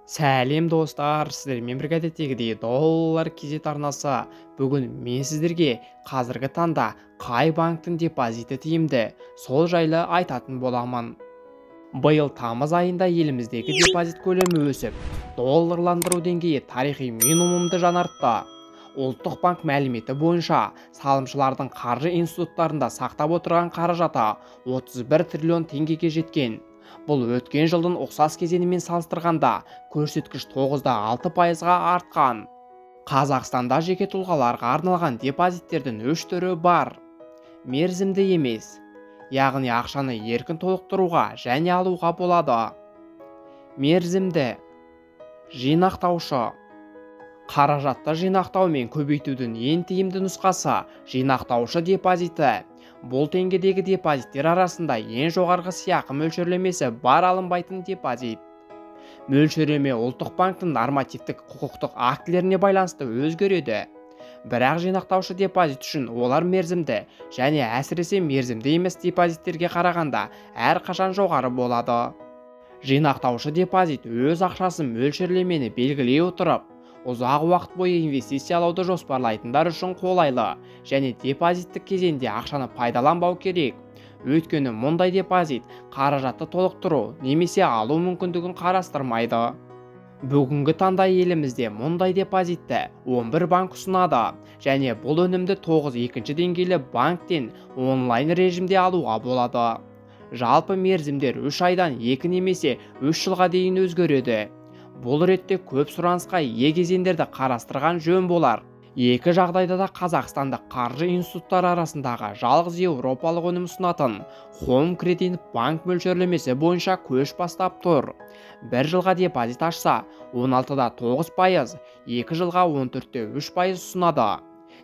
Сәлем достар, сіздермен бірге әдеттегідей доллар кезет арнасы. Бүгін мен сіздерге қазіргі таңда қай банктің депозиті тиімді, сол жайлы айтатын боламын. Биыл тамыз айында еліміздегі депозит көлемі өсіп, долларландыру деңгейі тарихи минимумды жаңартты. Ұлттық банк мәліметі бойынша, салымшылардың қаржы институттарында сақтап отырған қаражаты 31 триллион теңгеге жеткен. Бұл өткен жылдың ұқсас кезеңімен салыстырғанда көрсеткіш 9,6%-ға артқан. Қазақстанда жеке тұлғаларға арналған депозиттердің үш түрі бар. Мерзімді емес, яғни ақшаны еркін толықтыруға және алуға болады. Мерзімді жинақтаушы. Қаражатты жинақтау мен көбейтудің ең тиімді нұсқасы жинақтаушы депозиті. Бұл теңгедегі депозиттер арасында ең жоғарғы сыйақы мөлшерлемесі бар алынбайтын депозит. Мөлшерлеме ұлттық банктың нормативтік құқықтық актілеріне байланысты өзгереді. Бірақ жинақтаушы депозит үшін олар мерзімді және әсіресе мерзімді емес депозиттерге қарағанда әрқашан жоғары болады. Жинақтаушы депозит өз ақшасын мөлшерлемені белгілей отырып, ұзақ уақыт бойы инвестициялауды жоспарлайтындар үшін қолайлы және депозиттік кезеңде ақшаны пайдаланбау керек. Өйткені мұндай депозит қаражатты толықтыру немесе алу мүмкіндігін қарастырмайды. Бүгінгі таңда елімізде мұндай депозитті 11 банк ұсынады және бұл өнімді 9 екінші деңгейлі банктен онлайн режимде алуға болады. Жалпы мерзімдер 3 айдан 2 немесе 3 жылға дейін өзгереді. Бұл ретте көп сұранысқа ие кезеңдерді қарастырған жөн болар. Екі жағдайда да қазақстандық қаржы институттары арасындағы жалғыз еуропалық өнім ұсынатын Home Credit банк мөлшерлемесі бойынша көш бастап тұр. 1 жылға депозит ашса 16-да 9%, 2 жылға 14-3% ұсынады.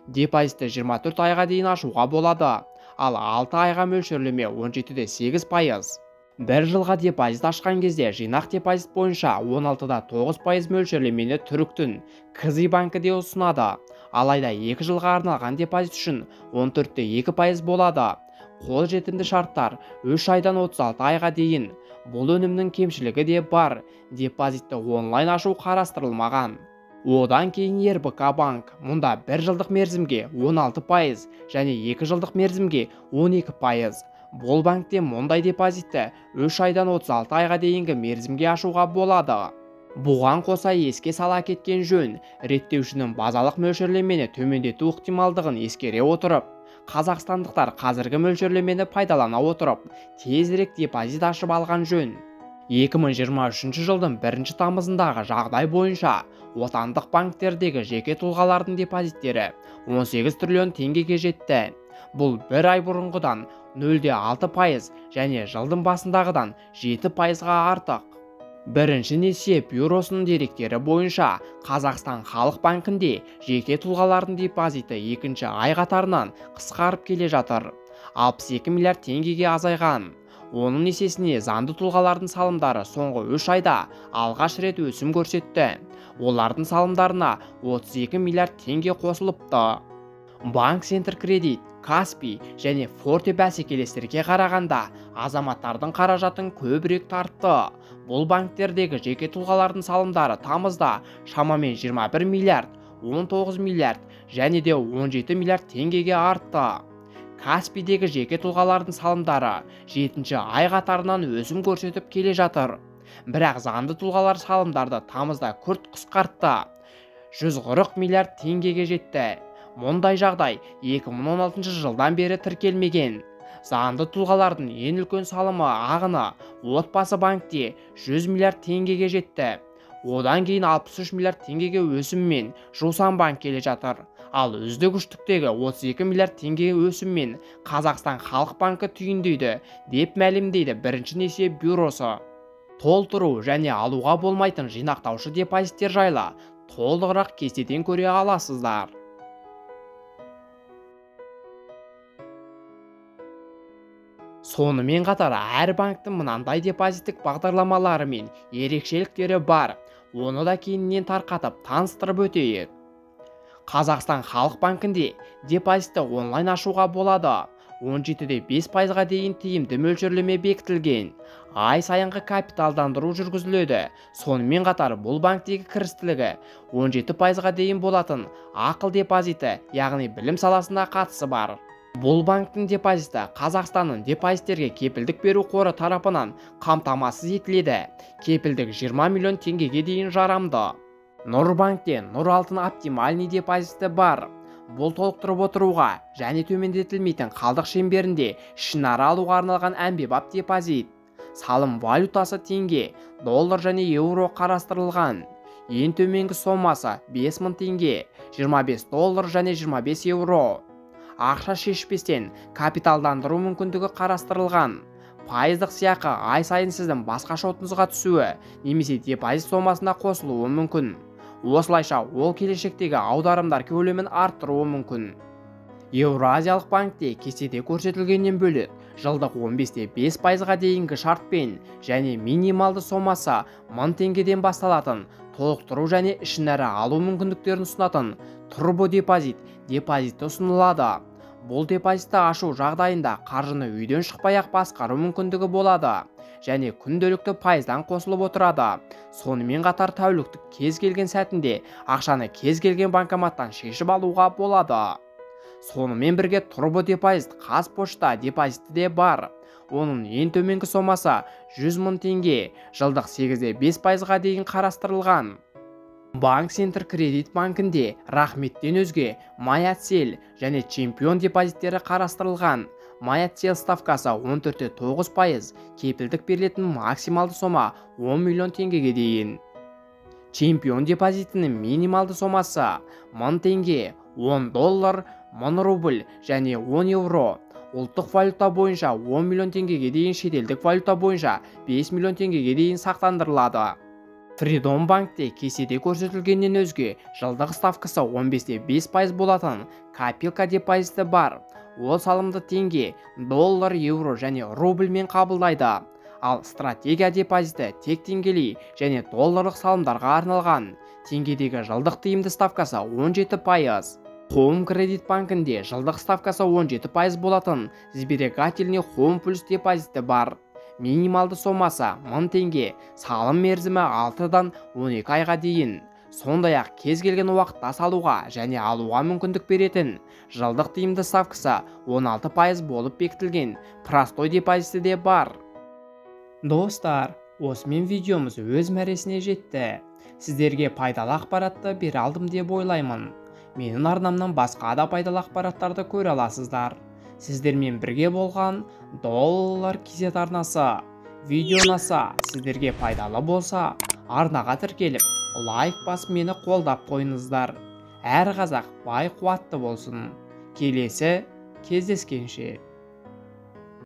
Депозитті 24 айға дейін ашуға болады, ал 6 айға мөлшерлеме 17-де 8%. 1 жылға депозит ашқан кезде жинақ депозит бойынша 16-да 9% мөлшерлемені түріктің КЗ банкі де ұсынады. Алайда 2 жылға арналған депозит үшін 14-те 2% болады. Қол жетімді шарттар 3 айдан 36 айға дейін. Бұл өнімнің кемшілігі де бар. Депозитті онлайн ашу қарастырылмаған. Одан кейін РБК банк. Мұнда 1 жылдық мерзімге 16% және 2 жылдық мерзімге 12%. Бұл банкте мұндай депозитті 3 айдан 36 айға дейінгі мерзімге ашуға болады. Бұған қоса еске сала кеткен жөн, реттеушінің базалық мөлшерлемені төмендету ықтималдығын ескере отырып, қазақстандықтар қазіргі мөлшерлемені пайдалана отырып, тезірек депозит ашып алған жөн. 2023 жылдың 1 тамызындағы жағдай бойынша отандық банктердегі жеке тұлғалардың депозиттері 18 триллион теңгеге жетті. Бұл 1 ай бұрынғыдан 0,6% және жылдың басындағыдан 7%-ға артық. Бірінші несие бюросының деректері бойынша Қазақстан Халық банкінде жеке тұлғалардың депозиті 2 ай қатарынан қысқарып келе жатыр. 62 миллиард теңгеге азайған. Оның есесіне заңды тұлғалардың салымдары соңғы 3 айда алғаш рет өсім көрсетті. Олардың салымдарына 32 миллиард теңге қосылыпты. Банк Центр Кредит, Каспий және Форте бәсекелестерге қарағанда азаматтардың қаражатын көбірек тартты. Бұл банктердегі жеке тұлғалардың салымдары тамызда шамамен 21 миллиард, 19 миллиард және де 17 миллиард теңгеге артты. Каспийдегі жеке тұлғалардың салымдары 7 ай қатарынан өсім көрсетіп келе жатыр. Бірақ заңды тұлғалар салымдарды тамызда күрт қысқартты. 140 миллиард теңгеге жетті. Мұндай жағдай 2016 жылдан бері тіркелмеген. Заңды тұлғалардың ең үлкен салымы ағыны отбасы банкте 100 миллиард теңгеге жетті. Одан кейін 63 миллиард теңгеге өсіммен Жусан банк келе жатыр. Ал үздік үштіктегі 32 миллиард теңге өсіммен Қазақстан Халық банкі түйіндейді, деп мәлімдейді бірінші несие бюросы. Толтыру және алуға болмайтын жинақтаушы депозиттер жайлы толығырақ кестеден көре аласыздар. Сонымен қатар әр банктың мынандай депозиттік бағдарламалары мен ерекшеліктері бар. Оны да кейіннен тарқатып таныстырып өтейік. Қазақстан Халық банкінде депозитті онлайн ашуға болады. 17-де 5%-ға дейін тиімді мөлшерлеме бекітілген. ай сайынғы капиталдандыру жүргізіледі. Сонымен қатар бұл банктегі кірістілігі 17%-ға дейін болатын ақыл депозиті, яғни білім саласына қатысы бар. Бұл банктің депозиті Қазақстанның депозиттерге кепілдік беру қоры тарапынан қамтамасыз етіледі. Кепілдік 20 миллион теңгеге дейін жарамды. Нұрбанкте Нұр Алтын оптимальный депозиті бар. Бұл толықтырып отыруға және төмендетілмейтін қалдық шеңберінде ішінара алуға арналған әмбебап депозит. Салым валютасы теңге, доллар және еуро қарастырылған. Ең төменгі сомасы 5000 теңге, 25 доллар және 25 еуро. Ақша шешпестен капиталдандыру мүмкіндігі қарастырылған. Пайыздық сыйақы ай сайын сіздің басқа шотыңызға түсуі немесе депозит сомасына қосылуы мүмкін. Осылайша ол келешектегі аударымдар көлемін арттыруы мүмкін. Еуразиялық банкте кестеде көрсетілгеннен бөлек жылдық 15-5%-ға дейінгі шартпен және минималды сомасы 1000 теңгеден басталатын толықтыру және ішінара алу мүмкіндіктерін ұсынатын турбо депозиті ұсынылады. Бұл депозитті ашу жағдайында қаржыны үйден шықпай-ақ басқару мүмкіндігі болады және күнделікті пайыздан қосылып отырады. Сонымен қатар тәуліктік кез келген сәтінде ақшаны кез келген банкоматтан шешіп алуға болады. Сонымен бірге турбо депозит Қазпошта депозиті де бар. Оның ең төменгі сомасы 100 000 теңге, жылдық 8-5%-ға дейін қарастырылған. Банк Центр Кредит банкінде Рахметтен өзге Маятсел және Чемпион депозиттері қарастырылған. Маятсел ставкасы 14-9%, кепілдік берілетін максималды сома 10 миллион теңгеге дейін. Чемпион депозитінің минималды сомасы 1000 теңге, 10 доллар, 1000 рубль және 10 еуро. Ұлттық валюта бойынша 10 миллион теңгеге дейін, шетелдік валюта бойынша 5 миллион теңгеге дейін сақтандырылады. Freedom банкте кестеде көрсетілгеннен өзге жылдық ставкасы 15-5% болатын копилка депозиті бар. Ол салымды теңге, доллар, еуро және рубльмен қабылдайды. Ал стратегия депозиті тек теңгелей және долларлық салымдарға арналған. Теңгедегі жылдық тиімді ставкасы 17%. Home кредит банкінде жылдық ставкасы 17% болатын сберегательный Home Plus депозиті бар. Минималды сомасы 1000 теңге, салым мерзімі 6-дан 12 айға дейін. Сондай-ақ кез келген уақытта салуға және алуға мүмкіндік беретін жылдық тиімді ставкасы 16% болып бекітілген простой депозиті де бар. Достар, осымен видеомыз өз мәресіне жетті. Сіздерге пайдалы ақпаратты бере алдым деп ойлаймын. Менің арнамнан басқа да пайдалы ақпараттарды көре аласыздар. Сіздермен бірге болған доллар KZ арнасы. Видео ұнаса, сіздерге пайдалы болса, арнаға тіркеліп, лайк басып мені қолдап қойыңыздар. Әр қазақ бай қуатты болсын. Келесі кездескенше.